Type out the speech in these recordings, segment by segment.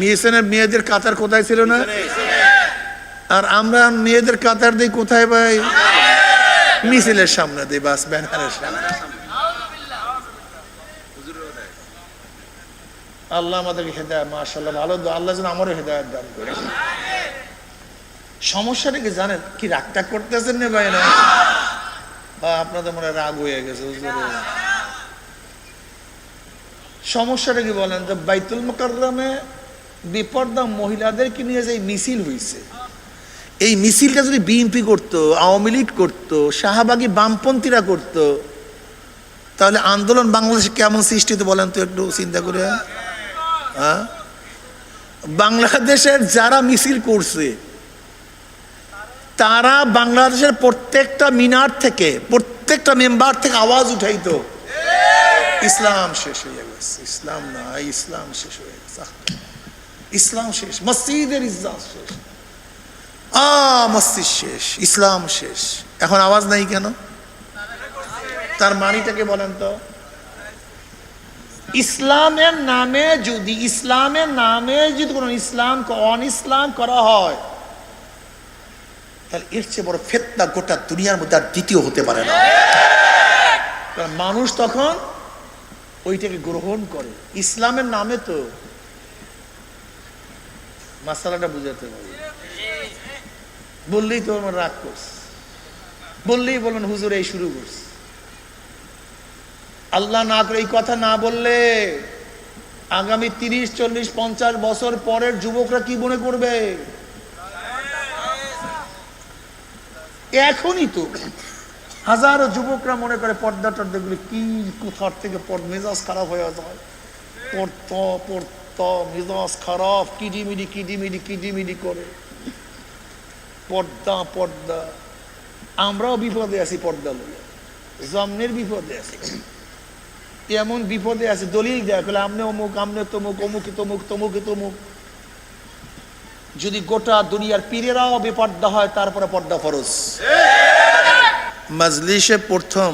মিশনের মেয়েদের কাতার কোথায় ছিল না? আর আমরা মেয়েদের কাতার দিই কোথায় ভাই? মিছিলের সামনে দিই, বাস ব্যানারের সামনে। আল্লাহ আমাদেরকে হেদায়েত, মাশাআল্লাহ ভালো, আল্লাহ যেন আমারও হেদায়েত দান করে। সমস্যাটা কি জানেন? কি রাগটা করতেছেন না ভাই? না আপনাদের মনে রাগ হয়ে গেছে। সমস্যাটা কি বলেন? যে বাইতুল মুকাররমে বেপরদা মহিলাদেরকে নিয়ে যে মিছিল হয়েছে, এই মিছিলটা যদি বিএনপি করতো, আওয়ামী লীগ করতো, শাহবাগী বামপন্থীরা করতো, তাহলে আন্দোলন বাংলাদেশে কেমন সৃষ্টি হতো বলেন তো একটু চিন্তা করে। হ্যাঁ, বাংলাদেশের যারা মিছিল করছে তারা বাংলাদেশের প্রত্যেকটা মিনার থেকে, প্রত্যেকটা মেম্বার থেকে আওয়াজ উঠাইতো, ইসলাম শেষ হয়ে গেছে, ইসলাম নাই, ইসলাম শেষ হয়ে গেছে, ইসলাম শেষ, মসজিদের ইজ্জত শেষ, মসজিদ শেষ, ইসলাম শেষ। এখন আওয়াজ নাই কেন? তার মানিটাকে বলেন তো? ইসলামের নামে যদি, ইসলামের নামে যদি কোন ইসলামকে অন-ইসলাম করা হয়, তাহলে এর চেয়ে বড় ফিতনা গোটা দুনিয়ার মধ্যে আর দ্বিতীয় হতে পারে না। মানুষ তখন ওইটাকে গ্রহণ করে ইসলামের নামে। তো মাসালাটা বুঝাতে হবে, বললেই তো আমার রাগ করছে, বললেই বলবেন হুজুর এই শুরু করছে। আল্লাহ না করে এই কথা না বললে আগামী 30, 40, 50 বছর পরের যুবকরা কি মনে করবে? এখনই তো হাজারো যুবকরা মনে করে পর্দা টর্দা গুলি কি, কোথার থেকে মেজাজ খারাপ হয়ে যায়, পড়তো মেজাজ খারাপ, কিডিমিডি কিডিমিডি কিডিমিডি করে পর্দা পর্দা। আমরাও বিপদে আছি, পর্দা লইয়া জমনের বিপদে আছি, এমন বিপদে আছে দলিল দেয়া বলে আমনে অমুক, আমনে তমুক, অমুকে তমুক, তমুকে তমুক। যদি গোটা দুনিয়ার পীরেরাও বেপর্দা হয়, তারপরে পর্দা ফরজ। মজলিসে প্রথম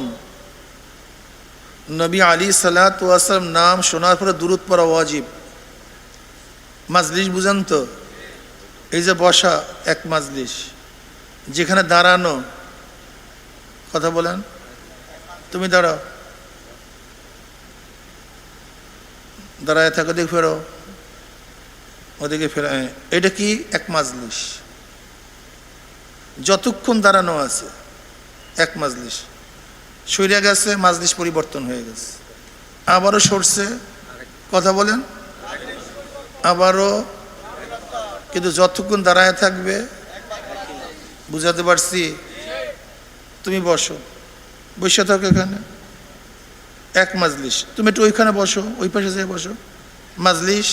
নবী আলী সাল্লাল্লাহু আলাইহি ওয়াসাল্লাম নাম শোনার পরে দুরূদ পড়া ওয়াজিব। মজলিস বুঝেন তো? এই যে বসা এক মজলিস, যেখানে দাঁড়ানো, কথা বলেন, তুমি দাঁড়াও, দাঁড়ায় থাকো, দিকে ফেরো, ওদিকে ফেরা, এটা কি এক মাজলিস। যতক্ষণ দাঁড়ানো আছে এক মাজলিস, সইরা গেছে মাজলিস পরিবর্তন হয়ে গেছে, আবারও সরছে, কথা বলেন, আবারও, কিন্তু যতক্ষণ দাঁড়ায় থাকবে, বুঝাতে পারছি? তুমি বসো, বসে থাকো এখানে, এক মাজলিস, তুমি একটু ওইখানে বসো, ওই পাশে যেয়ে বসো, মাজলিস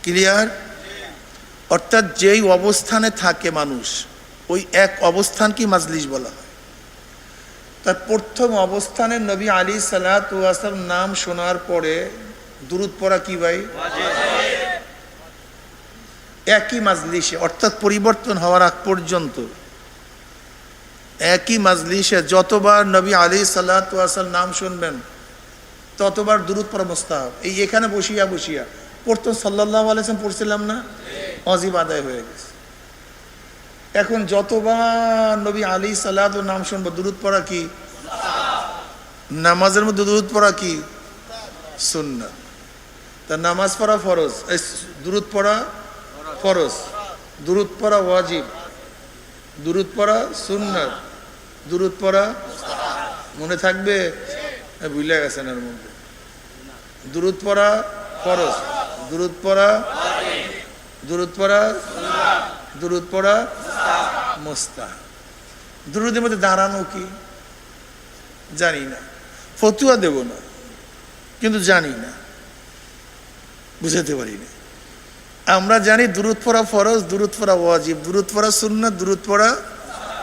ক্লিয়ার। অর্থাৎ যেই অবস্থানে থাকে মানুষ, ওই এক অবস্থানকে মাজলিস বলা হয়। তার প্রথম অবস্থানে নবী আলী সাল্লাল্লাহু আলাইহি ওয়াসাল্লাম নাম শোনার পরে দুরূদ পড়া কি ভাই? একই মাজলিসে, অর্থাৎ পরিবর্তন হওয়ার আগ পর্যন্ত একই মাজলিসে যতবার নবী আলী সাল্লাল্লাহু আলাইহি ওয়াসাল্লাম নাম শুনবেন, ততবার দুরূদ পড়া মুস্তাহাব। এই এখানে বসিয়া বসিয়া প্রথম সাল্লাল্লাহু আলাইহি ওয়াসাল্লাম পড়ছিলাম না, ওয়াজিব আদায় হয়ে গেছে। এখন যতবার নবী আলী সাল্লাল্লাহু আলাইহি নাম শুনবো, দুরূদ পড়া কি নামাজের মধ্যে? দুরূদ পড়া কি সুন্নাত। তা নামাজ পড়া ফরজ, দুরূদ পড়া ফরজ, দুরূদ পড়া ওয়াজিব, দুরূদ পড়া সুন্নাত, দুরূদ পড়া মনে থাকবে? ভুলে গেছেন এর মধ্যে। দুরূদ পড়া ফরজ, দুরূদ পড়া, দুরূদ পড়া, দুরূদ পড়া মুস্তাহাব। দুরূদের মধ্যে দাঁড়ানো কি জানি না, ফতুয়া দেব না, কিন্তু জানি না, বুঝাতে পারি না। আমরা জানি দুরূদ পড়া ফরজ, দুরূদ পড়া ওয়াজিব, দুরূদ পড়া সুন্নাত, দুরূদ পড়া,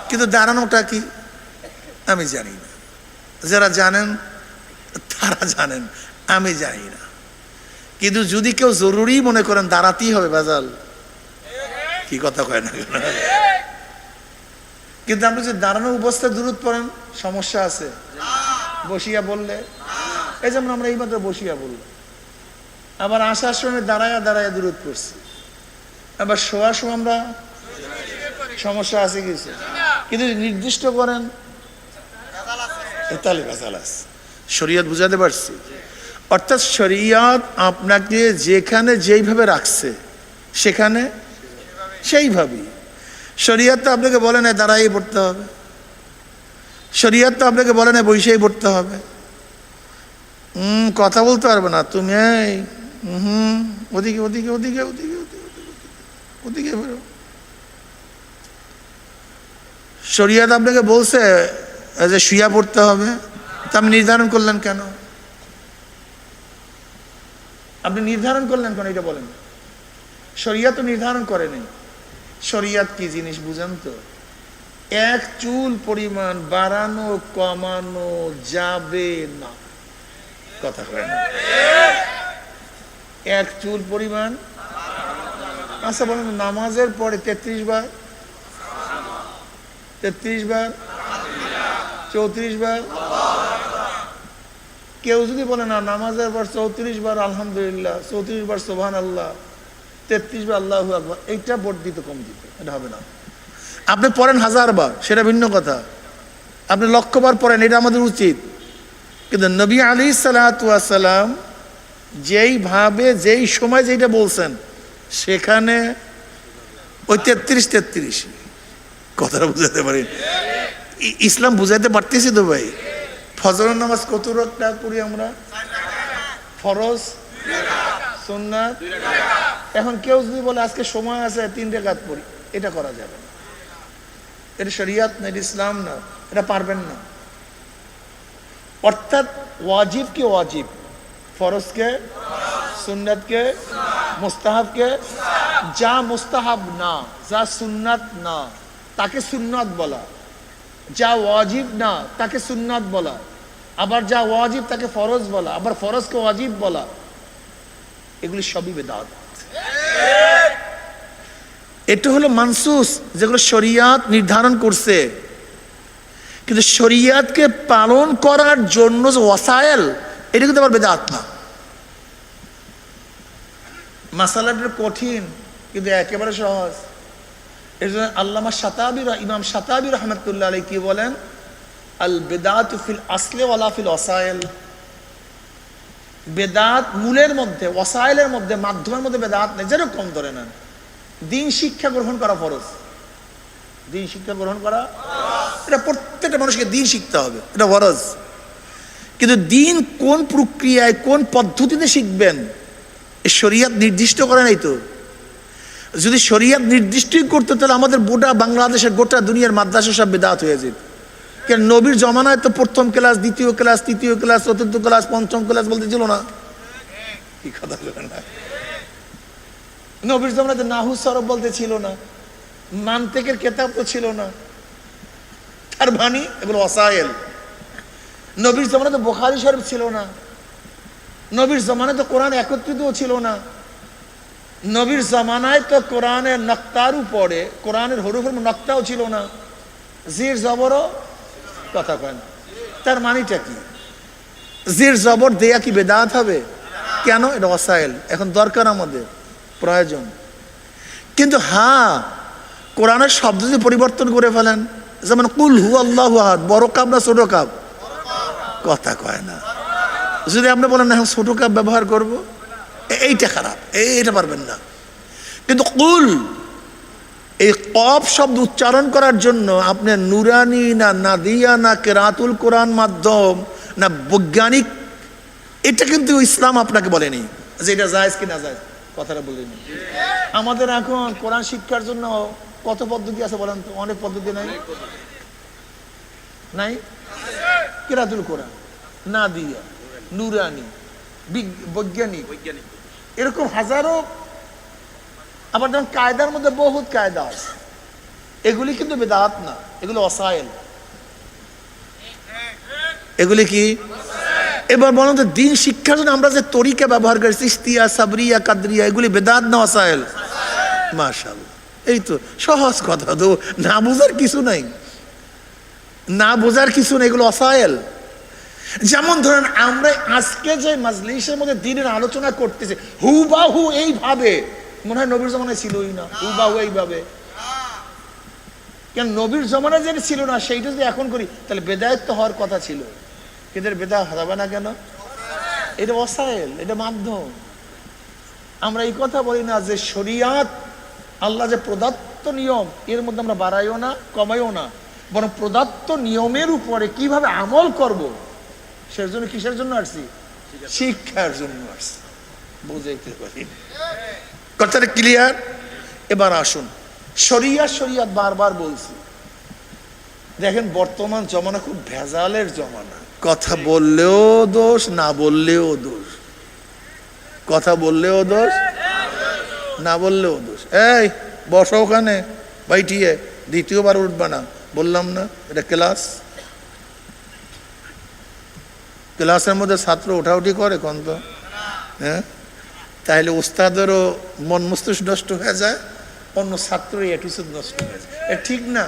কিন্তু দাঁড়ানোটা কি আমি জানি না। যারা জানেন তারা জানেন, আমি জানি না। কিন্তু যদি কেউ জরুরি মনে করেন দাঁড়াতেই হবে, বাজাল কি কথা কয় না, কিন্তু আপনি যে দাঁড়ানো অবস্থায় দুরূদ পড়েন, সমস্যা আছে? বসিয়া বললে, এই যেমন আমরা এইমাত্র বসিয়া বললাম, আবার আসার সময় দাঁড়ায় দাঁড়ায় দূরত পড়ছি, আবার শোয়ার সময় আমরা সমস্যা আছে কিছু, কিন্তু নির্দিষ্ট করেন তাহলে ভেজাল আছে। শরীয়ত বুঝাতে পারছি? অর্থাৎ শরীয়ত আপনাকে যেখানে যেইভাবে রাখছে সেখানে সেইভাবেই। শরীয়ত তো আপনাকে বলে না দাঁড়াই পড়তে হবে, শরীয়ত তো আপনাকে বলে না বসেই পড়তে হবে, কথা বলতে পারবে না তুমি, এই ওদিকে ওদিকে ওদিকে ওদিকে ওদিকে বেরো। শরীয়ত আপনাকে বলছে যে শুয়া পড়তে হবে, তা আপনি নির্ধারণ করলেন কেন? আপনি নির্ধারণ করলেন কেন এটা বলেন? শরীয়ত তো নির্ধারণ করেনি। শরীয়ত কি জিনিস বুঝেন তো? এক চুল পরিমাণ বাড়ানো কমানো যাবে না, কথা হয় না। এক চুল পরিমাণ, আচ্ছা বলেন নামাজের পরে 33 বার, 33 বার, 34 বার, কেউ যদি বলে না নামাজের পর 34 বার আলহামদুলিল্লাহ, 34 বার সুবহানাল্লাহ, 33 বার আল্লাহু আকবার, এইটা বর্ধিত কম দিত, এটা হবে না। আপনি পড়েন 1000 বার, সেটা ভিন্ন কথা, আপনি লক্ষ বার পড়েন, এটা আমাদের উচিত। কিন্তু নবী আলাইহিস সালাতু ওয়াস সালাম যেইভাবে যেই সময় যেটা বলছেন সেখানে ওই 33 কথাটা বুঝাতে পারেন। ইসলাম বুঝাইতে পারতেছি তো ভাই? ফজরের নামাজ কত রাকাত পড়ি আমরা? ফরজ, সুন্নাত। এখন কেউ যদি বলে আজকে সময় আছে 3 রাকাত পড়ি, এটা করা যাবে না, এটা শরীয়ত না, এটা ইসলাম না, এটা পারবেন না। অর্থাৎ ওয়াজিবকে ওয়াজিব, ফরজকে সুন্নাতকে মুস্তাহাবকে, যা মুস্তাহাব না, যা সুন্নাত না তাকে সুন্নাত বলা, যা ওয়াজিব না তাকে সুন্নাত বলা, আবার যা ওয়াজিব তাকে ফরজ বলা, আবার ফরজকে ওয়াজিব বলা, এগুলি সবই বিদআত। এটা হলো মানসুস, যেগুলো শরীয়ত নির্ধারণ করছে। কিন্তু শরীয়তকে পালন করার জন্য যে ওয়াসাইল, এটা কিন্তু আবার বিদআত না। মাসালাটা কঠিন কিন্তু একেবারে সহজ। এর জন্য আল্লামা শাতাবি, ইমাম শাতাবি রহমতুল্লাহ আলাইহি কি বলেন? আল বিদআতু ফিল আসলি ওয়ালা ফিল ওয়াসাইল। বেদাত মূলের মধ্যে, ওয়াসাইলের মধ্যে, মাধ্যমের মধ্যে বেদাত নেই। যেরকম ধরে নেন দিন শিক্ষা গ্রহণ করা ফরজ, দিন শিক্ষা গ্রহণ করা, এটা প্রত্যেকটা মানুষকে দিন শিখতে হবে, এটা ফরজ। কিন্তু দিন কোন প্রক্রিয়ায় কোন পদ্ধতিতে শিখবেন এই শরীয়ত নির্দিষ্ট করে নাই তো। যদি শরীয়ত নির্দিষ্টই করতে তাহলে আমাদের গোটা বাংলাদেশের গোটা দুনিয়ার মাদ্রাসা সব বিদআত হয়ে যেত। কেন নবীর জমানায় তো প্রথম ক্লাস, দ্বিতীয় ক্লাস, তৃতীয় ক্লাস, চতুর্থ ক্লাস, পঞ্চম ক্লাস বলতে ছিল না, কি কথা বলেন না? নবীর জমানাতে নাহু সরফ বলতে ছিল না, মানতিকের কিতাব তো ছিল না, তার বাণী এগুলো ওয়াসাইল। নবীর জমানাতে বুখারী শরীফ ছিল না, নবীর জমানায় তো কোরআন একত্রিতও ছিল না, নবীর জমানায় তো কোরআনের নক্তার উপরে কোরআনের হরফের নক্তাও ছিল না, জির জবরও, কথা কয় না। তার মানিটা কি? জির জবর দেয়া কি বেদাত হবে? কেন? এটা ওয়াসাইল, এখন দরকার আমাদের, প্রয়োজন। কিন্তু হ্যাঁ, কোরআনের শব্দ যদি পরিবর্তন করে ফেলেন, যেমন কুল হু আল্লাহু আহাদ, বড় কাপ না ছোট কাপ, কথা কয় না। যদি আপনি বলেন না এখন ছোট কাপ ব্যবহার করব, এইটা খারাপ, এইটা পারবেন না। কিন্তু কুল, এই কফ শব্দ উচ্চারণ করার জন্য আপনি নুরানি না নাদিয়া না কেরাতুল কোরআন মাধ্যম না বৈজ্ঞানিক, এটা কিন্তু ইসলাম আপনাকে বলেনি যে এটা জায়েজ কি না জায়েজ, কথাটা বলেনি। আমাদের এখন কোরআন শিক্ষার জন্য কত পদ্ধতি আছে বলেন তো? অনেক পদ্ধতি নাই? নাই? কেরাতুল কোরআন, নাদিয়া, নুরানি, বৈজ্ঞানিক, এরকম হাজারো। আবার যেমন কায়দার মধ্যে বহুত কায়দা আছে, এগুলি কিন্তু বিদআত না, এগুলো ওয়াসাইল। এগুলি কি? এবার বলুন তো, দিন শিক্ষার জন্য আমরা যে তরিকা ব্যবহার করি, চিশতিয়া, সাবরিয়া, কাদরিয়া, এগুলি বিদআত না ওয়াসাইল? মাশাআল্লাহ, এই তো সহজ কথা, তো না বোঝার কিছু নাই, না বোঝার কিছু নেই, এগুলো ওয়াসাইল। যেমন ধরেন আমরা আজকে যে মাজলিসের মধ্যে দিনের আলোচনা করতেছে হুবাহু এইভাবে মনে হয় নবীর জমানায় ছিলই না, হুবাহু এইভাবে। কেন নবীর জমানায় যেটা ছিল না সেইটা যদি এখন করি তাহলে বেদায়েত তো হওয়ার কথা ছিল, কিন্তু বেদায়েত হবে না কেন? এটা ওয়াসাইল, এটা মাধ্যম। আমরা এই কথা বলি না যে শরিয়াত আল্লাহ যে প্রদত্ত নিয়ম এর মধ্যে আমরা বাড়াইও না কমাইও না, বরং প্রদত্ত নিয়মের উপরে কিভাবে আমল করব সেজন্য কিসের জন্য আসছি? শিক্ষার জন্য আসছি। বুঝাইতে পারি কথাটা ক্লিয়ার? এবার আসুন শরিয়াত বারবার বলছি। দেখেন বর্তমান জমানা খুব ভেজালের জমানা, কথা বললেও দোষ, না বললেও দোষ, কথা বললেও দোষ, না বললেও দোষ। এই বসো ওখানে বাইটিয়ে, দ্বিতীয়বার উঠবা না, বললাম না এটা ক্লাস। ক্লাসের মধ্যে ছাত্র ওঠাউঠি করে কোন তো? হ্যাঁ, তাহলে উস্তাদেরও মন মস্তিষ্ক নষ্ট হয়ে যায়, অন্য ছাত্রের অ্যাটিটিউড নষ্ট হয়ে যায়, এটা ঠিক না।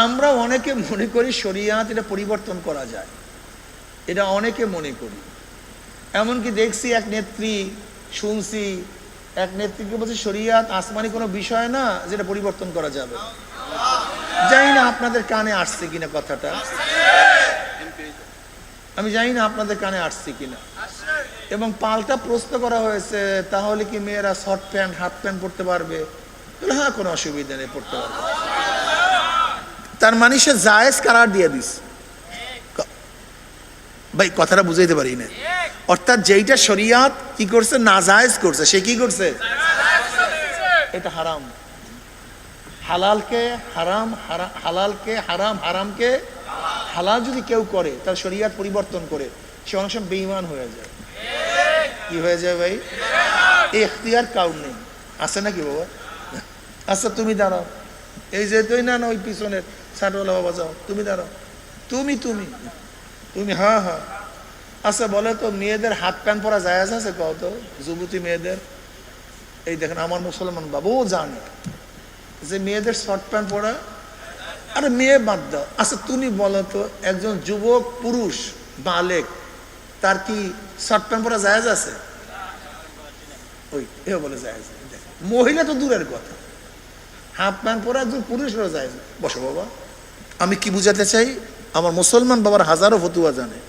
আমরা অনেকে মনে করি শরিয়াত এটা পরিবর্তন করা যায়, এটা অনেকে মনে করি। এমনকি দেখছি এক নেত্রী, শুনছি এক নেত্রীকে বলছে শরিয়াত আসমানি কোনো বিষয় না যেটা পরিবর্তন করা যাবে। জানি না আপনাদের কানে আসছে কিনা কথাটা, আমি জানি না আপনাদের কানে আসছে কিনা। এবং পাল্টা প্রশ্ন করা হয়েছে তাহলে কি মেয়েরা শর্ট প্যান্ট হাফ প্যান্ট পরতে পারবে? হ্যাঁ, কোনো অসুবিধা নেই, পড়তে পারবে। তার মানে সে জায়েজ কারার দিয়ে দিস। ভাই কথাটা বুঝাইতে পারি না। অর্থাৎ যেইটা শরিয়াত কি করছে নাজায়েজ করছে, সে কি করছে? এটা হারাম। হালালকে হারাম, হালালকে হারাম, হারামকে হালাল যদি কেউ করে তার শরিয়াত পরিবর্তন করে, সে অনেক সময় বেঈমান হয়ে যায়। কি হয়ে যায় ভাই? এই এখতিয়ার কাউর নেই, আছে নাকি বাবা? আচ্ছা তুমি দাঁড়াও, এই যে তুই না ওই পিছনের ছাটওয়ালা বাবা যাও, তুমি দাঁড়াও, তুমি তুমি তুমি হ্যাঁ হ্যাঁ। আচ্ছা বলে তো মেয়েদের হাফ প্যান্ট পরা জায়েজ আছে কও তো? যুবতী মেয়েদের, এই দেখেন আমার মুসলমান বাবুও জানে যে মেয়েদের শর্ট প্যান্ট পরা, আরে মেয়ে বাদ দাও। আচ্ছা তুমি বলো তো একজন যুবক পুরুষ বালেক তার কি শর্ট প্যান্ট পরা জায়েজ আছে? ওই এ বলে জায়েজ। মহিলা তো দূরের কথা, হাফ প্যান্ট পরা একজন পুরুষেরও জায়েজ। বসো বাবা, আমি কি বুঝাতে চাই, আমার মুসলমান বাবার হাজারো ফতুয়া জানে,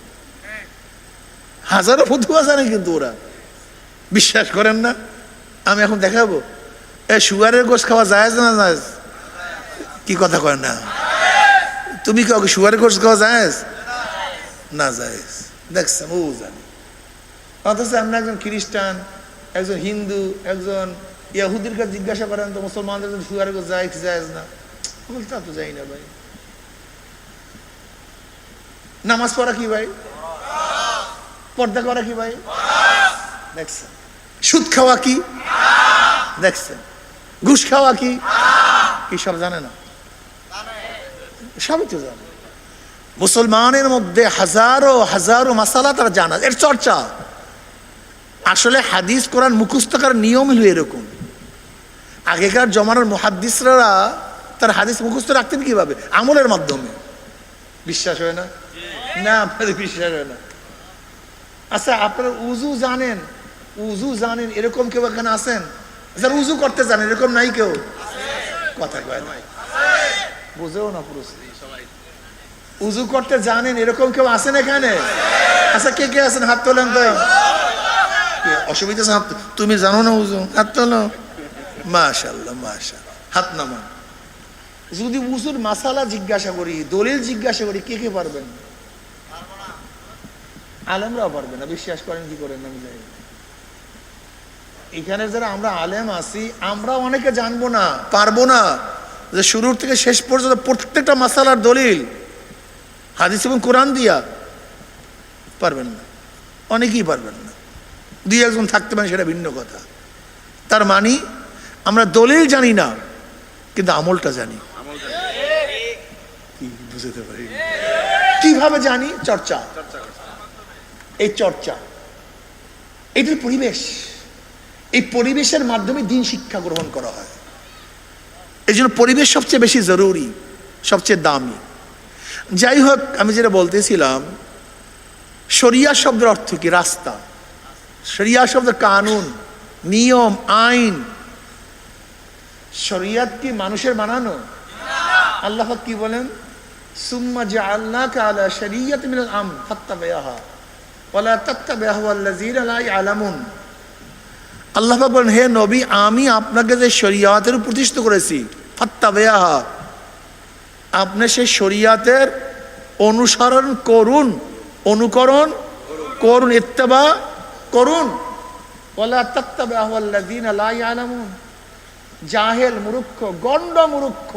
হাজারো ফতুয়া জানে, কিন্তু ওরা বিশ্বাস করেন না। আমি এখন দেখাবো এ সুগারের গোশ খাওয়া জায়েজ না জায়েজ? কি কথা কয় না? তুমি কি সুগারের গোশ খাওয়া জায়েজ না জায়েজ? দেখছেন ও জানে। অথচ আমরা একজন খ্রিস্টান, একজন হিন্দু, একজন ইয়াহুদির কাছে জিজ্ঞাসা করেন তো মুসলমানদের সুগারের গোশ জায়েজ জায়েজ না? বলতে তো যাই না ভাই। নামাজ পড়া কি ভাই? পর্দা করা কি ভাই? দেখছেন। সুদ খাওয়া কি? দেখছেন। ঘুষ খাওয়া কি? কি সব জানে না? সবই তো জানে। মুসলমানের মধ্যে হাজারো হাজারো মাসালা তারা জানা, এর চর্চা। আসলে হাদিস কোরআন মুখস্থ করার নিয়ম হলো এরকম। আগেকার জমানার মুহাদ্দিসরা তার হাদিস মুখস্থ রাখতেন কিভাবে? আমলের মাধ্যমে। বিশ্বাস হয় না? না আপনাদের বিশ্বাস হয় না। আচ্ছা আপনারা উজু জানেন, উজু জানেন এরকম কেউ এখানে আছেন যারা উজু করতে জানেন? এরকম নাই কেউ? কথা কয় না, বুঝেও না পুরুষ। উজু করতে জানেন এরকম কেউ আছেন এখানে? আচ্ছা কে কে আছেন হাত তোলেন তো। অসুবিধা আছে? তুমি জানো না উজু? হাত তোলো। মাশাআল্লাহ মাশাআল্লাহ, হাত নামান। যদি উজুর মাসালা জিজ্ঞাসা করি, দলিল জিজ্ঞাসা করি, কে কে পারবেন? আলেমরাও পারবে না। বিশ্বাস করেন কি করেন আমি জানি। এখানে যারা আমরা আলেম আছি আমরা অনেকে জানবো না, পারবো না যে শুরুর থেকে শেষ পর্যন্ত প্রত্যেকটা মাসালার দলিল হাদিস এবং কোরআন দিয়া পারবেন না, অনেকেই পারবেন না। দুই একজন থাকতে পারেন, সেটা ভিন্ন কথা। তার মানে আমরা দলিল জানি না কিন্তু আমলটা জানি। কি বুঝতে পারি? কিভাবে জানি? চর্চা। এই চর্চা, এটার পরিবেশ, এই পরিবেশের মাধ্যমে দিন শিক্ষা গ্রহণ করা হয়। এই জন্য পরিবেশ সবচেয়ে বেশি জরুরি, সবচেয়ে দামি। যাই হোক, আমি যেটা বলতেছিলাম, শরিয়া শব্দের অর্থ কি? রাস্তা। শরিয়া শব্দ কানুন, নিয়ম, আইন। শরিয়াত কি মানুষের বানানো? আল্লাহ কি বলেন? সুম্মা জাআলনাকা আলা শরিয়াতিন মিনাল আমর ফাত্তাবি'হা ওয়ালা তাত্তাবি'হা আল্লাযীনা লা ইয়ালামুন। আল্লাহ পাক বলেন, হে নবী, আমি আপনাকে যে শরিয়াতের প্রতিষ্ঠিত করেছি, ফাত্তাবি'হা, আপনি সেই শরিয়াতের অনুসরণ করুন, অনুকরণ করুন, ইত্তেবা করুন। ওয়ালা তাত্তাবি'হা আল্লাযীনা লা ইয়ালামুন। জাহেল, মূর্খ, গণ্ড মূর্খ,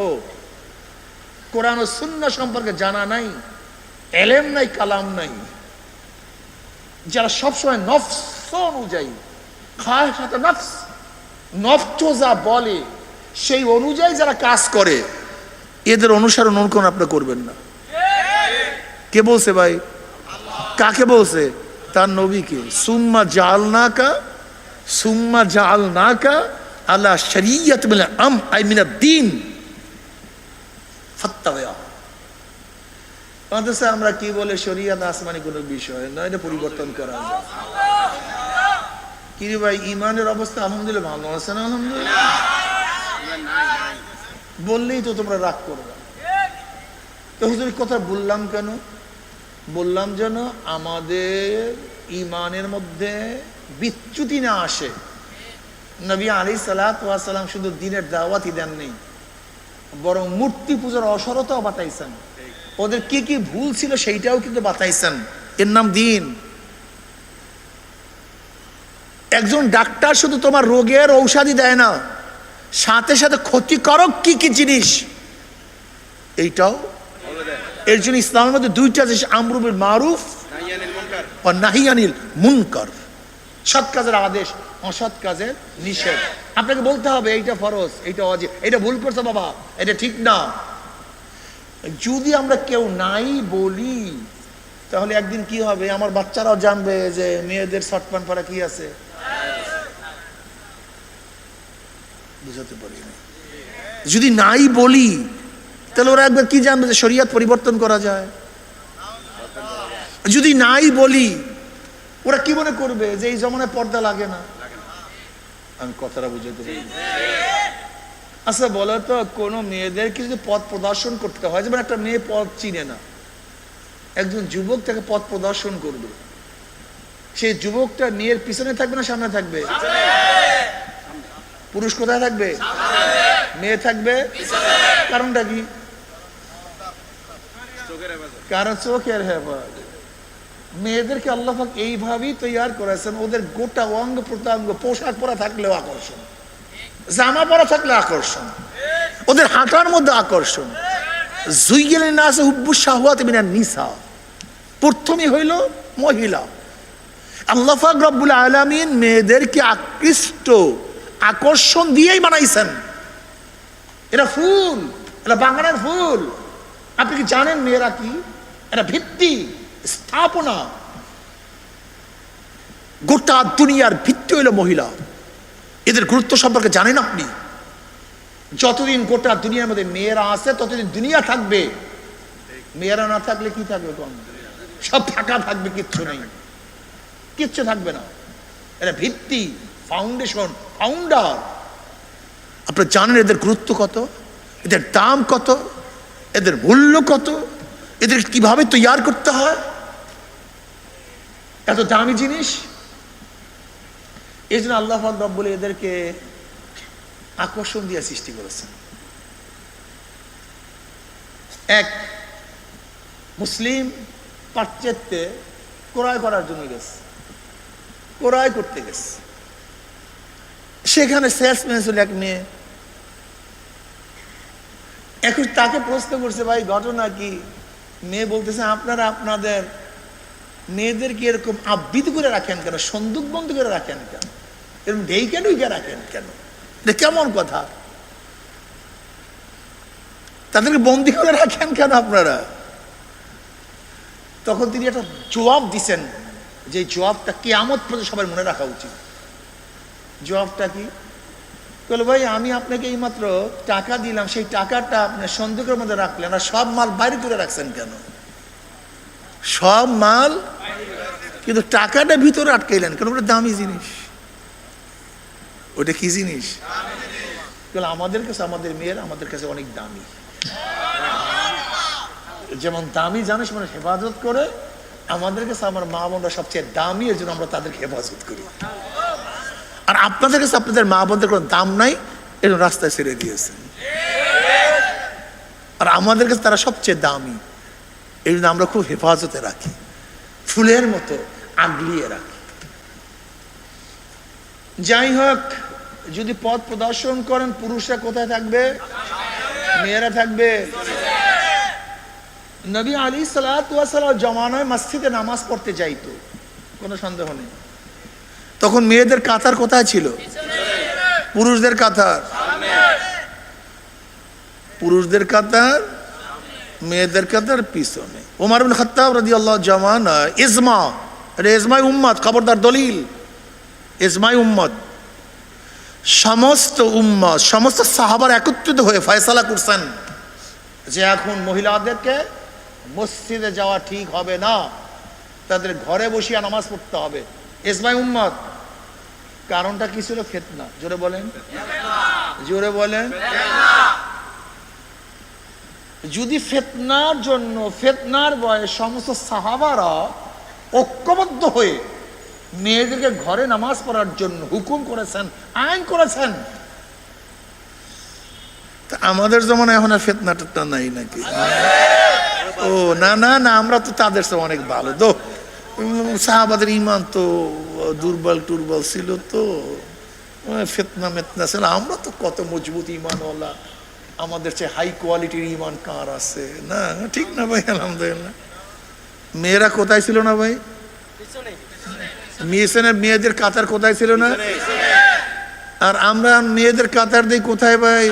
কোরআন ও সুন্নাহ সম্পর্কে জানা নাই, এলেম নাই, কালাম নাই, যারা সবসময় নফস অনুযায়ী, খায়সাতে নফস, নফস যা বলে সেই অনুযায়ী যারা কাজ করে, এদের অনুসরণ অনুকরণ আপনি করবেন না। কে বলছে ভাই? কাকে বলছে? তার নবীকে। সুম্মা জাআলনাকা আলা শরিয়ত মিনাল আমর আই মিনাদ দ্বীন ফাত্তাবি'হা। অথচ আমরা কি বলে, শরিয়াত আসমানি কোনো বিষয় নয়, এটা পরিবর্তন করা যায়। কি রে ভাই, ইমানের অবস্থা আলহামদুলিল্লাহ ভালো আছে না? আলহামদুলিল্লাহ বললেই তো তোমরা রাগ করবে। তো হুজুর কথা বললাম কেন? বললাম যেন আমাদের ইমানের মধ্যে বিচ্যুতি না আসে। নবী আলাইহিস সালাতু ওয়াস সালাম শুধু দ্বীনের দাওয়াতই দেননি, বরং মূর্তি পূজার অসরতাও বাতাইছেন। ওদের কি কি ভুল ছিল সেইটাও কিন্তু বাতাইছেন। এর নাম দ্বীন। একজন ডাক্তার শুধু তোমার রোগের ঔষধি দেয় না, সাথে সাথে ক্ষতিকারক কি কি জিনিস এইটাও। এর জন্য ইসলামের মধ্যে দুইটা জিনিস, আমরু বিল মারুফ ও নাহি আনিল মুনকার। সৎ কাজের আদেশ, অসৎ কাজের নিষেধ। আপনাকে বলতে হবে এইটা ফরজ, এইটা ওয়াজিব, এটা ভুল করছো বাবা, এটা ঠিক না। যদি আমরা কেউ নাই বলি, তাহলে একদিন কি হবে, আমার বাচ্চারাও জানবে যে মেয়েদের শর্ট প্যান্ট পরা কি আছে। বুঝাতে পারি না। যদি নাই বলি, তাহলে ওরা একবার কি জানবে যে শরিয়ত পরিবর্তন করা যায়। যদি নাই বলি, ওরা কি মনে করবে যে এই জমানায় পর্দা লাগে না। আমি কথাটা বুঝাতে পারি। আচ্ছা বলো তো, কোনো মেয়েদেরকে যদি পথ প্রদর্শন করতে হয়, যেমন একটা মেয়ে পথ চিনে না, একজন যুবক তাকে পথ প্রদর্শন করবে, সেই যুবকটা মেয়ের পিছনে থাকবে না সামনে থাকবে? পুরুষ কোথায় থাকবে? মেয়ে থাকবে। কারণটা কি? কারণ চোখের হেফাজত। মেয়েদেরকে আল্লাহ পাক এইভাবেই তৈয়ার করেছেন, ওদের গোটা অঙ্গ প্রত্যঙ্গ, পোশাক পরা থাকলেও আকর্ষণ, জামা পরা থাকলে আকর্ষণ, ওদের হাঁটার মধ্যে আকর্ষণ। যুইয়িনা লিন-নাসি হুব্বুশ শাহওয়াতি মিনান নিসা। প্রথমই হইল মহিলা। আল্লাহ পাক রব্বুল আলামিন মেয়েদেরকে আকৃষ্ট, আকর্ষণ দিয়েই বানাইছেন। এরা ফুল, এরা বাগানের ফুল। আপনি কি জানেন মেয়েরা কি? এরা ভিত্তি, স্থাপনা। গোটা দুনিয়ার ভিত্তি হইল মহিলা। এদের গুরুত্ব সম্পর্কে জানেন আপনি? যতদিন গোটা দুনিয়ার মধ্যে মেয়েরা আছে, ততদিন দুনিয়া থাকবে। মেয়েরা না থাকলে কি থাকবে? কম, সব ফাঁকা থাকবে, কিচ্ছু নেই, কিচ্ছু থাকবে না। এরা ভিত্তি, ফাউন্ডেশন, ফাউন্ডার। আপনারা জানেন এদের গুরুত্ব কত, এদের দাম কত, এদের মূল্য কত, এদের কিভাবে তৈয়ার করতে হয়। এত দামি জিনিস। এই জন্য আল্লাহ রাব্বুল এদেরকে আকর্ষণ দিয়ে সৃষ্টি করেছেন। এক মুসলিম পাশ্চাত্যে ক্রয় করার জন্য গেছে, ক্রয় করতে গেছে। সেখানে সেলসম্যান ছিল এক মেয়ে। এখন তাকে প্রশ্ন করছে, ভাই ঘটনা কি? মেয়ে বলতেছে, আপনারা আপনাদের মেয়েদেরকে এরকম আবৃত করে রাখেন কেন, সন্দুক বন্ধ করে রাখেন কেন, এরকম ঢেকে ঢুকে রাখেন কেন? এটা কেমন কথা? তাদেরকে বন্দি করে রাখেন কেন আপনারা? তখন তিনি একটা জবাব দিচ্ছেন, যে জবাবটা কিয়ামত পর্যন্ত সবার মনে রাখা উচিত। জবাবটা কি? বলে ভাই আমি আপনাকে এইমাত্র টাকা দিলাম, সেই টাকাটা আপনি সন্দুকের মধ্যে রাখলেন, আর সব মাল বাইরে করে রাখছেন কেন? সব মাল কিন্তু টাকাটা ভিতরে আটকাইলেন কেন? ওটা দামি জিনিস। ওটা কি জিনিস? আমাদের কাছে, আমাদের মেয়ের আমাদের কাছে অনেক দামি। যেমন দামি জানিস মানে হেফাজত করে, আমাদের কাছে আমার মা বোনরা সবচেয়ে দামি, এর জন্য আমরা তাদেরকে হেফাজত করি। আর আপনাদের কাছে আপনাদের মা বোনদের কোনো দাম নাই, এর রাস্তায় ছেড়ে দিয়েছেন। আর আমাদের কাছে তারা সবচেয়ে দামি, এই জন্য আমরা খুব হেফাজতে রাখি, ফুলের মতো আগলিয়ে রাখি। যাই হোক, যদি পথ প্রদর্শন করেন, পুরুষরা কোথায় থাকবে? মেয়েরা থাকবে। নবী আলাইহিস সালাম জমানায় মসজিদে নামাজ পড়তে যাইতো, কোনো সন্দেহ নেই। তখন মেয়েদের কাতার কোথায় ছিল? পুরুষদের কাতার। পুরুষদের কাতার, মেয়েদের কাতার পিছনে। ওমর ইবনে খাত্তাব রাদিয়াল্লাহু জামানা ইজমা, এটা ইজমাই উম্মত, খবরদার দলিল, ইজমাই উম্মত। সমস্ত উম্মত, সমস্ত সাহাবার একত্রিত হয়ে ফয়সালা করছেন যে এখন মহিলাদেরকে মসজিদে যাওয়া ঠিক হবে না, তাদের ঘরে বসিয়া নামাজ পড়তে হবে। ইজমাই উম্মত। কারণটা কি ছিল? ফিতনা। জোরে বলেন, জোরে বলেন। যদি ফিতনার জন্য, ফিতনার ভয়ে সমস্ত সাহাবারা ঐক্যবদ্ধ হয়ে মেয়েদেরকে ঘরে নামাজ পড়ার জন্য হুকুম করেছেন, আইন করেছেন, তা আমাদের যেমন এখন আর ফিতনাটা নাই নাকি? ও না না না, আমরা তো তাদের চেয়ে অনেক ভালো। তো সাহাবাদের ইমান তো দুর্বল টুর্বল ছিল, তো ফিতনা মেতনা ছিল। আমরা তো কত মজবুত ইমানওয়ালা, আমাদের চেয়ে হাই কোয়ালিটির ইমান কার আছে? না, ঠিক না ভাই? আলহামদুলিল্লাহ। মেয়েরা কোথায় ছিল না ভাই? মেয়েদের কাতার কোথায় ছিল না? আর আমরা মেয়েদের কাতার দিই কোথায় ভাই?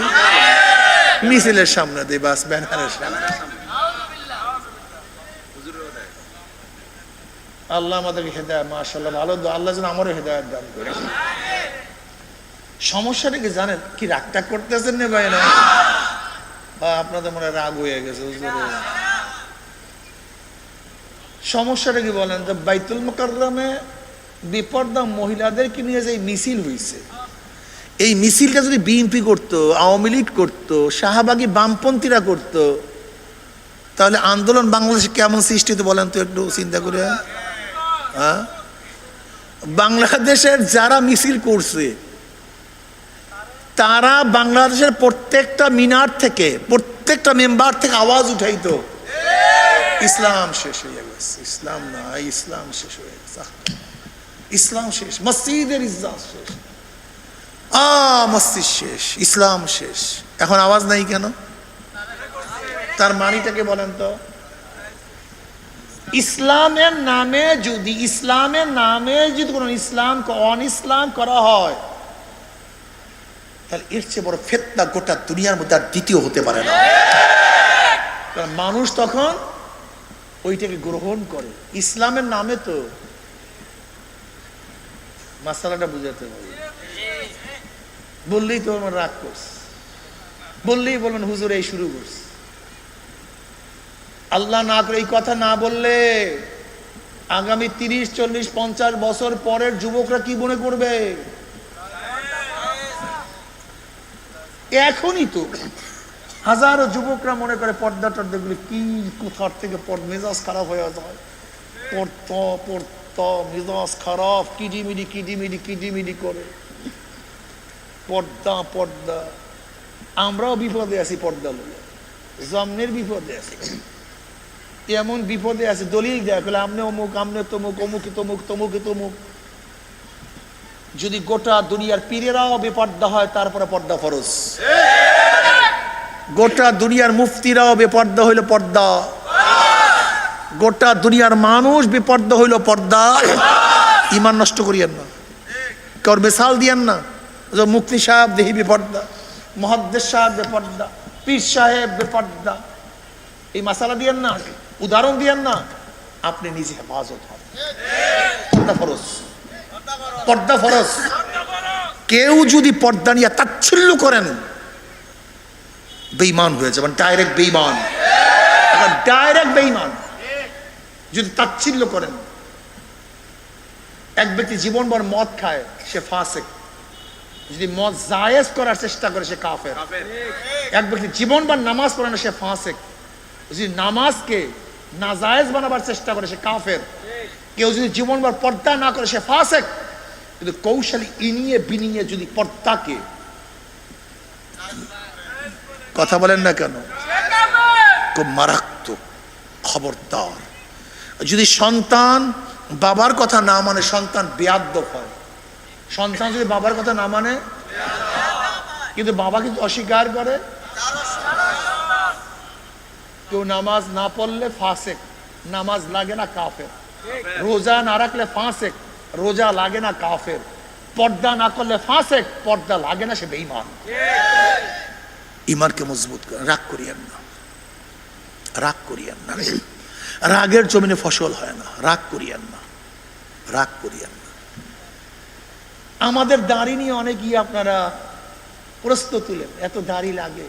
মিছিলের সামনে দিই, বাস, ব্যানারের সামনে। আল্লাহ আমাদেরকে হেদায়েত, মাশাআল্লাহ, ভালো। আল্লাহ যেন আমারও হেদায়েত দান করে। সমস্যাটা কি জানেন? কি রাগটা করতেছেন না ভাই? না, আপনাদের মনে রাগ হয়ে গেছে। সমস্যাটা কি বলেন তো? বাইতুল মুকাররমে বেপর্দা মহিলাদেরকে নিয়ে যে মিছিল হয়েছে, এই মিছিলটা যদি বিএনপি করতো, আওয়ামী লীগ করতো, শাহবাগী বামপন্থীরা করতো, তাহলে আন্দোলন বাংলাদেশে কেমন সৃষ্টি হতো বলেন তো, একটু চিন্তা করে। হ্যাঁ, বাংলাদেশের যারা মিছিল করছে তারা বাংলাদেশের প্রত্যেকটা মিনার থেকে, প্রত্যেকটা মেম্বার থেকে আওয়াজ উঠাইতো, ইসলাম শেষ হয়ে গেছে, ইসলাম নাই, ইসলাম শেষ হয়ে গেছে, ইসলাম শেষ, মসজিদের ইজ্জত শেষ, মসজিদ শেষ, ইসলাম শেষ। এখন আওয়াজ নাই কেন? তার মানিটাকে বলেন তো? ইসলামের নামে যদি, ইসলামের নামে যদি কোন ইসলামকে অন-ইসলাম করা হয়, তাহলে এর চেয়ে বড় ফিতনা গোটা দুনিয়ার মধ্যে আর দ্বিতীয় হতে পারে না। কারণ মানুষ তখন ওইটাকে গ্রহণ করে ইসলামের নামে। তো মাসালাটা বুঝাতে হবে, বললেই তো আমার রাগ করছে, বললেই বলবেন হুজুর এই শুরু করছে। আল্লাহ না করে এই কথা না বললে আগামী 30, 40, 50 বছর পরের যুবকরা কি মনে করবে? এখনই তো হাজারো যুবকরা মনে করে পর্দা টর্দা গুলি কি, কোথার থেকে মেজাজ খারাপ হয়ে যায়, পড়তো মেজাজ খারাপ, কিডিমিডি কিডিমিডি কিডিমিডি করে, পর্দা পর্দা। আমরাও বিপদে আছি, পর্দা লোক জমনের বিপদে আছে, এমন বিপদে আছে দলিল দেয় বলে আমনে অমুক, আমনে তমুক, অমুকে তমুক, তমুকে তমুক। যদি গোটা দুনিয়ার পীরেরাও বেপর্দা হয়, তারপরে পর্দা ফরজ। গোটা দুনিয়ার মুফতিরাও বেপর্দা হইল পর্দা, গোটা দুনিয়ার মানুষ বেপর্দা হইল পর্দা। ইমান নষ্ট করিয়েন না, কার মিসাল দিয়েন না। মুফতি সাহেব দেহি বেপর্দা, মুহাদ্দিস সাহেব বেপর্দা, পীর সাহেব বেপর্দা, এই মাসালা দিয়েন না, উদাহরণ দিয়েন না। আপনি নিজে হেফাজত হন। পর্দা ফরজ, পর্দা ফরজ। কেউ যদি পর্দা নিয়ে তাচ্ছিল্য করেন, বেঈমান হয়ে যাবেন, ডাইরেক্ট বেঈমান, ডাইরেক্ট বেঈমান যদি তাচ্ছিল্য করেন। এক ব্যক্তি জীবনভর মদ খায়, সে ফাসিক। যদি মদ জায়েজ করার চেষ্টা করে, সে কাফের। এক ব্যক্তি জীবনভর নামাজ পড়ে না, সে ফাসিক। যদি নামাজকে নাজায়েজ বানাবার চেষ্টা করে, সে কাফের। কেউ যদি জীবনভর পর্দা না করে, সে ফাসিক। কিন্তু কৌশলী ইনিয়ে বিনিয়ে যদি পর্দাকে, কথা বলেন না কেন, খুব মারাত্মক, খবরদার। যদি সন্তান বাবার কথা না মানে, সন্তান বেয়াদ্দপ হয়। সন্তান যদি বাবার কথা না মানে, কিন্তু বাবা কিন্তু অস্বীকার করে, কেউ নামাজ না পড়লে ফাসিক, নামাজ লাগে না কাফের। রোজা না রাখলে ফাসিক, রোজা লাগে না কাফের। পর্দা না করলে ফাসিক, পর্দা লাগে না, সে বেঈমান। ঈমানকে মজবুত করেন, রাগ করিয়েন না, রাগ করিয়েন না। রাগের জমিনে ফসল হয় না, রাগ করিয়েন না, রাগ করিয়েন না। আমাদের দাড়ি নিয়ে অনেকেই আপনারা প্রশ্ন তুলেন, এত দাড়ি লাগে,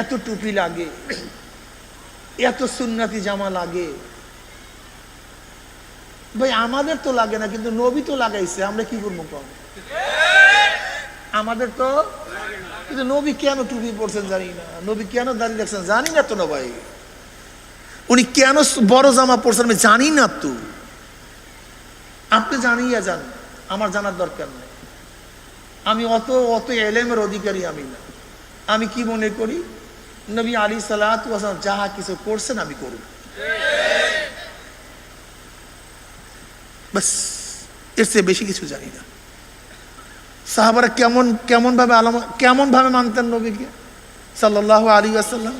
এত টুপি লাগে, এত সুন্নতি জামা লাগে। ভাই আমাদের তো লাগে না, কিন্তু নবী তো লাগাইছে, আমরা কি করবো কম? আমাদের তো, কিন্তু নবী কেন টুপি পরছেন জানি না, নবী কেন দাড়ি রাখছেন জানি না তো না ভাই। উনি কেন বড় জামা পরছেন আমি জানি না তো। আপনি জানিয়ে যান, আমার জানার দরকার নেই। আমি অত অত এলেমের অধিকারী আমি না। আমি কি মনে করি, নবী আলাইহিস সালাতু ওয়াস সালাম যাহা কিছু করছেন আমি করব, বাস। এর চেয়ে বেশি কিছু জানি না। সাহাবারা কেমন ভাবে মানতেন নবীকে সাল্লাল্লাহু আলাইহি ওয়াসাল্লাম।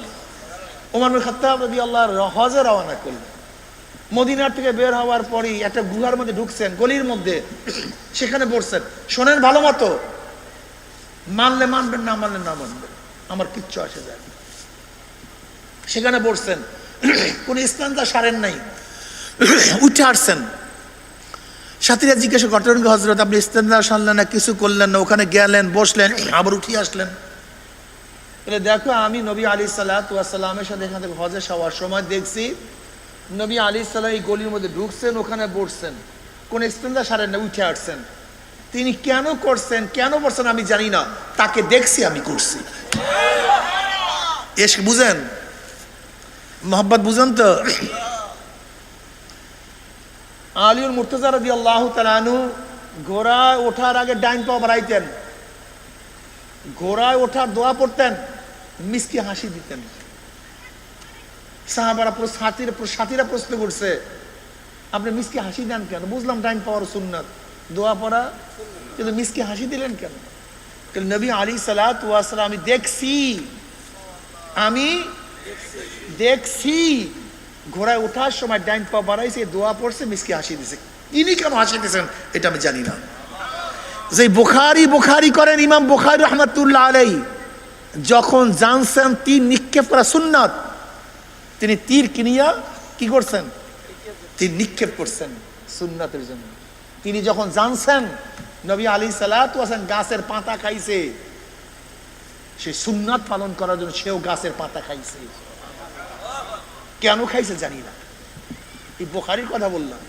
ওমর বিন খাত্তাব রাদিয়াল্লাহু আনহু হজে রওনা করলেন। মদিনার থেকে বের হওয়ার পরই একটা গুহার মধ্যে ঢুকছেন, গলির মধ্যে, সেখানে বসছেন। শোনেন ভালো মতো, মানলে মানবেন, না মানলে না মানবেন, আমার কিচ্ছু আসে যায় না। সেখানে বসছেন, কোন ইসলামটা সারেন নাই, উঠে আসছেন। সাথীরা জিজ্ঞাসা করতেন, হযরত আপনি ইস্তেঞ্জা সারলেন না, কিছু করলেন না, ওখানে গেলেন, বসলেন, আবার উঠিয়ে আসলেন। বলে দেখো, আমি নবী আলাইহিস সালাতু ওয়াস সালামের সাথে এখান থেকে হজে যাওয়ার সময় দেখছি নবী আলাইহিস সালাম এই গলির মধ্যে ঢুকছেন, ওখানে বসছেন, কোন ইস্তেঞ্জা সারেন না, উঠে আসছেন। তিনি কেন করছেন, কেন করছেন আমি জানি না, তাকে দেখছি, আমি করছি। ইশক বুঝেন, মোহাব্বত বুঝেন তো। আলিউল মুর্তজা রাদিয়াল্লাহু তাআলা আনহু ঘোড়ায় ওঠার আগে ডাইন পা বাড়াইতেন, ঘোড়ায় ওঠার দোয়া পড়তেন, মিষ্টি হাসি দিতেন। সাহাবারা সাথীরা প্রশ্ন করছে, আপনি মিষ্টি হাসি দেন কেন? বুঝলাম ডাইন পাওয়ার সুন্নাত, দোয়া পড়া, কিন্তু মিষ্টি হাসি দিলেন কেন? নবী আলাইহিস সালাতু ওয়াস সালাম আমি দেখছি ঘোড়ায় ওঠার সময় ডাইন পা বাড়াইছে, দোয়া পড়ছে, মিষ্টি হাসি দিছে। তিনি কেন হাসি দিয়েছেন এটা আমি জানি না। যে বুখারী করেন ইমাম বুখারী রাহমাতুল্লাহ আলাইহি, যখন জানছেন তীর নিক্ষেপ করা সুন্নাত, তিনি তীর কিনিয়া কি করছেন? তীর নিক্ষেপ করছেন সুন্নাতের জন্য। তিনি যখন জানছেন নবী আলাইহিস সালাতু ওয়াস সালাম গাছের পাতা খাইছে, সে সুন্নাত পালন করার জন্য সেও গাছের পাতা খাইছে। কেন খাইছে জানি না, এই বুখারীর কথা বললাম,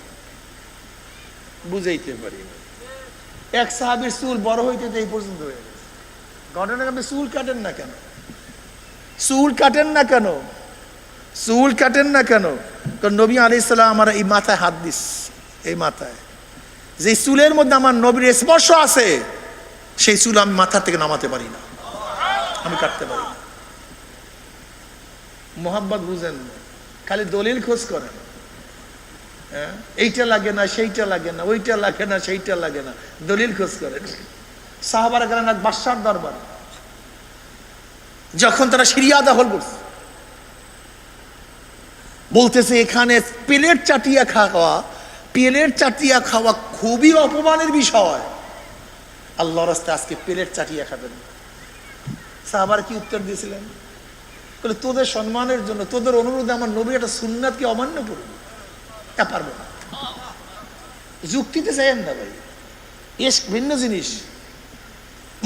বুঝাইতে পারি। এক সাহাবীর চুল বড় হইতে এই পর্যন্ত হয়ে গেছে। ঘটনা, আপনি চুল কাটেন না কেন? চুল কাটেন না কেন? চুল কাটেন না কেন? কারণ নবী আলাইহিস সালাম আমার এই মাথায় হাত দিস, এই মাথায় যে চুলের মধ্যে আমার নবীর স্পর্শ আছে, সেই চুল আমি মাথা থেকে নামাতে পারি না, আমি কাটতে পারি না। মোহাব্বত বুঝেন, খালি দলিল খোঁজ করেন, এইটা লাগে না, সেইটা লাগে না, ওইটা লাগে না, সেইটা লাগে না, দলিল খোঁজ করেন। সাহাবারা গেলেন এক বাদশার দরবার, যখন তারা সিরিয়া দখল করছে, বলতেছে এখানে প্লেট চাটিয়া খাওয়া খুবই অপমানের বিষয়, আল্লাহর রাস্তায় আজকে প্লেট চাটিয়া খাবেন। সাহাবারা কি উত্তর দিয়েছিলেন? বলে তোদের সম্মানের জন্য, তোদের অনুরোধে আমার নবী একটা সুন্নাতকে অমান্য করব, তা পারবো না। যুক্তিতে চাইেন না ভাই, ইশক ভিন্ন জিনিস।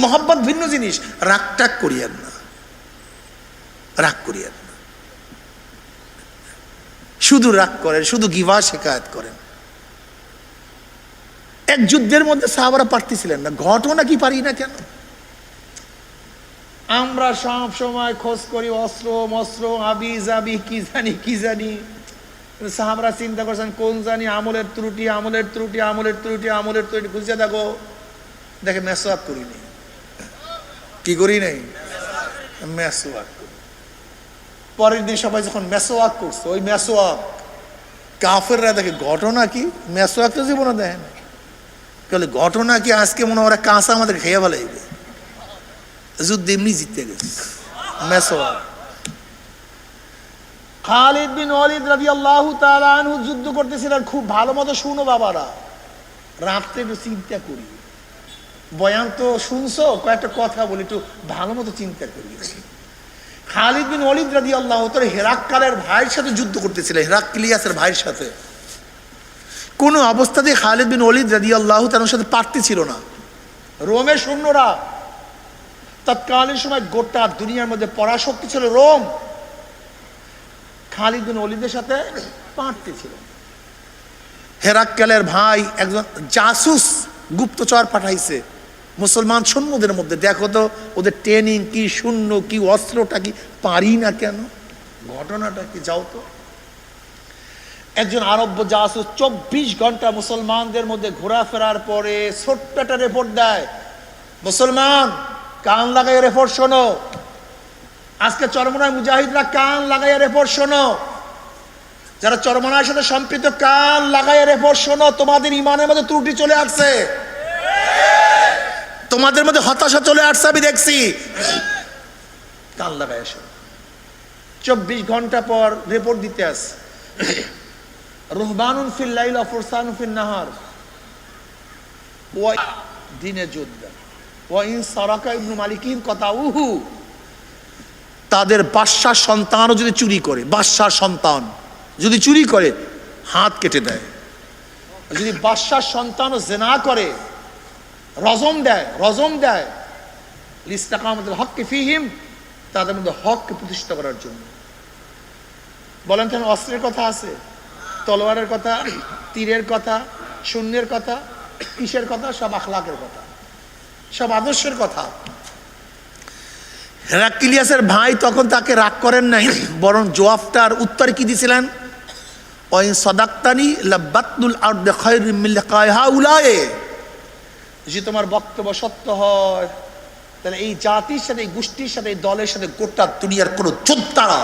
মহব্বত ভিন্ন জিনিস। রাগ টাগ করিয়েন না, রাগ করিয়েন না। শুধু রাগ করেন, শুধু গিভা শিকায়ত করেন। এক যুদ্ধের মধ্যে সাহাবারা পারতেছিলেন না, ঘটনা কি পারি না কেন? আমরা সব সময় খোঁজ করি অস্ত্র মস্ত্র আবি জাবি কি জানি কি জানি। সাহাবারা চিন্তা করছেন কোন জানি আমলের ত্রুটি আমলের ত্রুটি আমলের ত্রুটি আমলের ত্রুটি খুঁজে দেখো, দেখে মেসওয়াক করি নাই। কি করি নাই? মেসওয়াক করি। পরের দিন সবাই যখন মেসওয়াক করছে, ওই মেসওয়াক কাফেররা দেখে ঘটনা কি, মেসওয়াক তো জীবনে দেয় না। তাহলে ঘটনা কি, আজকে মনে হয় ওরা কাঁচা আমাদের খেয়ে ফেলাইবে। যুদ্ধ এমনি জিততে গেছে মেসওয়াক। খালিদ বিন ওয়ালিদ রাদিয়াল্লাহু তাআলা আনহু যুদ্ধ করতেছিলেন। খুব ভালো মতো শুনো বাবারা, রাত্রে একটু চিন্তা করি। বয়ান তো শুনছো, কয়েকটা কথা বলি, একটু ভালো মতো চিন্তা করি। খালিদ বিন ওয়ালিদ রাদিয়াল্লাহু তাআলা হেরাক্কালের ভাইয়ের সাথে যুদ্ধ করতেছিলেন, হেরাক্লিয়াসের ভাইয়ের সাথে। কোনো অবস্থাতেই খালিদ বিন ওয়ালিদ রাদিয়াল্লাহু তাআলার সাথে পারতেছিল না। রোমের সৈন্যরা, তৎকালীন সময় গোটা দুনিয়ার মধ্যে পরাশক্তি ছিল রোম, খালিদ বিন ওয়ালিদের সাথে পারতেছিল। হেরাক্কালের ভাই একজন জাসুস গুপ্তচর পাঠাইছে মুসলমান সৈন্যদের মধ্যে, দেখো তো ওদের ট্রেনিং কি, শূন্য কি, অস্ত্রটা কি, পারি না কেন, ঘটনাটা কি, যাও তো। একজন আরব্য জাসুস 24 ঘন্টা মুসলমানদের মধ্যে ঘোরাফেরার পরে ছোট্ট একটা রিপোর্ট দেয়, মুসলমান কান লাগাই রিপোর্ট শোনো, আজকে চরমনায় মুজাহিদরা কান লাগাইয়া রিপোর্ট শোনো, যারা চরমনার সাথে সম্পৃক্ত কান লাগাইয়া রিপোর্ট শোনো, তোমাদের ইমানের মধ্যে ত্রুটি চলে আসছে, তোমাদের মধ্যে হতাশা চলে আসছে, আমি দেখছি, কান লাগাই শোনো। 24 ঘন্টা পর রিপোর্ট দিতে আসে, রুহবানুন ফিল লাইল ওয়া ফুরসানুন ফিন নাহার, ওয়া দিনে যোদ্ধা, ওয়া ইন সারাকা ইবনু মালিকিন কাতাউহু, তাদের বাদশার সন্তানও যদি চুরি করে, বাদশার সন্তান যদি চুরি করে হাত কেটে দেয়, যদি বাদশার সন্তানও জিনা করে রজম দেয়, রজম দেয়, লিস্তাকামাতুল হক ফিহিম, তাদের মধ্যে হককে প্রতিষ্ঠা করার জন্য। বলেন কেন অস্ত্রের কথা আছে, তলোয়ারের কথা, তীরের কথা, শূন্যের কথা, কিসের কথা, সব আখলাকের কথা, সব আদর্শের কথা। হেরাক্লিয়াসের ভাই তখন তাকে রাগ করেন নাই, বরং জবাবটার উত্তর কি দিয়েছিলেন, ওয়াইন সাদাক্তানি লাবাতুল আরদি খায়রুম মিন লিকাই হাউলায়ে, যদি তোমার বক্তব্য সত্য হয় তাহলে এই জাতির সাথে, এই গোষ্ঠীর সাথে, এই দলের সাথে গোটা দুনিয়ার কোনো যোদ্ধারা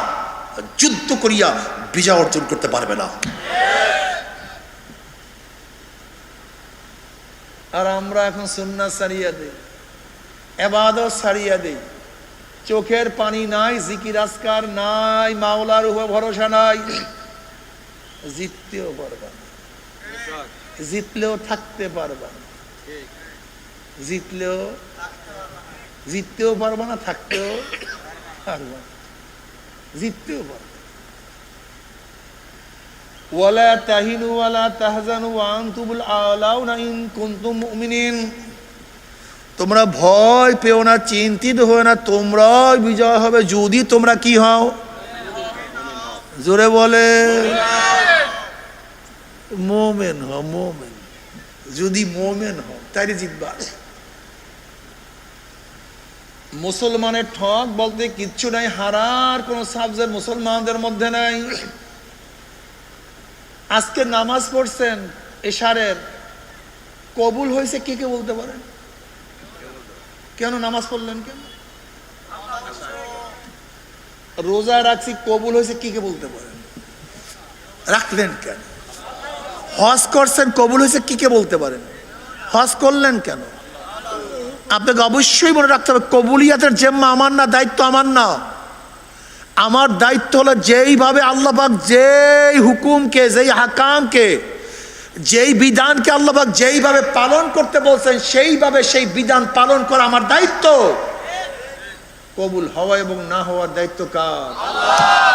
যুদ্ধ করিয়া বিজয় অর্জন করতে পারবে না। আর আমরা এখন সুন্নাত ছাড়িয়া দেই, ইবাদত ছাড়িয়া দেই, চোখের পানি নাই, জিকির আজকার নাই, মাওলার উপর ভরসা নাই, জিততেও পারবা না, জিতলেও থাকতে পারবা না, জিততেও পারবা না, থাকতেও পারবা না, জিততেও পারবা। ওয়ালা তাহিনু ওয়ালা তাহজানু ওয়া আনতুমুল আলাউনা ইন কুনতুম মুমিনিন, তোমরা ভয় পেও না, চিন্তিত হও না, তোমরা বিজয় হবে যদি তোমরা কি হও, জোরে বলে মোমেন হও, মোমেন, যদি মোমেন হও তাইলে জিতবা। মুসলমানের ঠক বলতে কিচ্ছু নাই, হারার কোন সাবজেক্ট মুসলমানদের মধ্যে নাই। আজকে নামাজ পড়ছেন এশারের, কবুল হয়েছে কে কে বলতে পারেন? কেন নামাজ পড়লেন কেন? রোজা রাখছি, কবুল হয়েছে কে কে বলতে পারেন? রাখলেন কেন? হজ করছেন, কবুল হয়েছে কি কে বলতে পারেন? হজ করলেন কেন? আপনাকে অবশ্যই মনে রাখতে হবে, কবুলিয়াতের জিম্মা আমার না, দায়িত্ব আমার না। আমার দায়িত্ব হলো যেইভাবে আল্লাহ পাক যেই হুকুমকে, যেই হাকামকে, যেই বিধানকে আল্লাহ পাক যেইভাবে পালন করতে বলছেন সেইভাবে সেই বিধান পালন করা আমার দায়িত্ব। কবুল হওয়া এবং না হওয়ার দায়িত্ব কার? আল্লাহ।